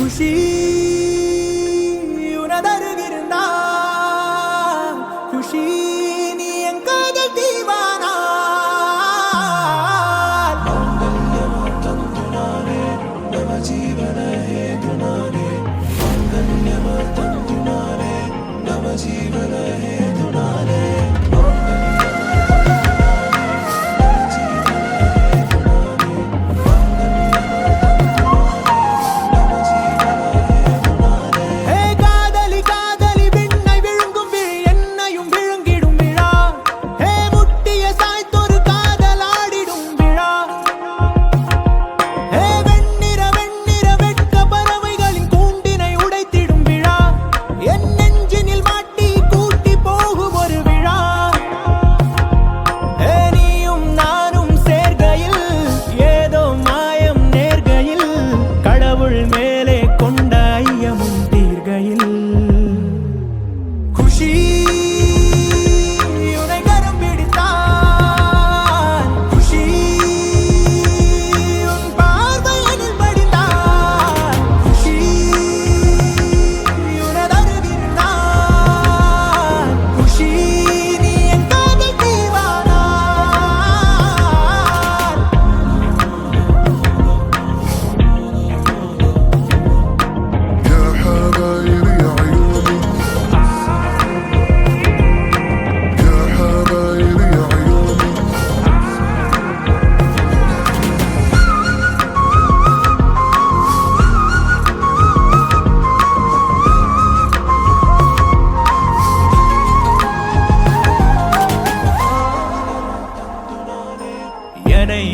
குஷி உனதருகிருந்தா குஷி நீ என் காதல் தீவானா தந்துனானே நவ ஜீவன ஹேதுனானே மங்கன்யம தந்துனானே நவ ஜீவன ஹேதுனானே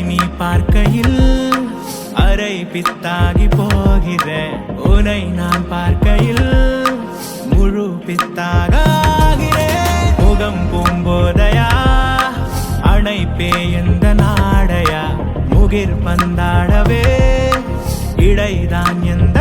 நீ பார்க்கையில் அரை பித்தாகி போகிறேன் உன்னை நான் பார்க்கையில் முழு பித்தாகிறேன் முகம் பூம்போதையா அணைப்பே எந்த நாடையா முகிர் பந்தாடவே இடைதான் எந்த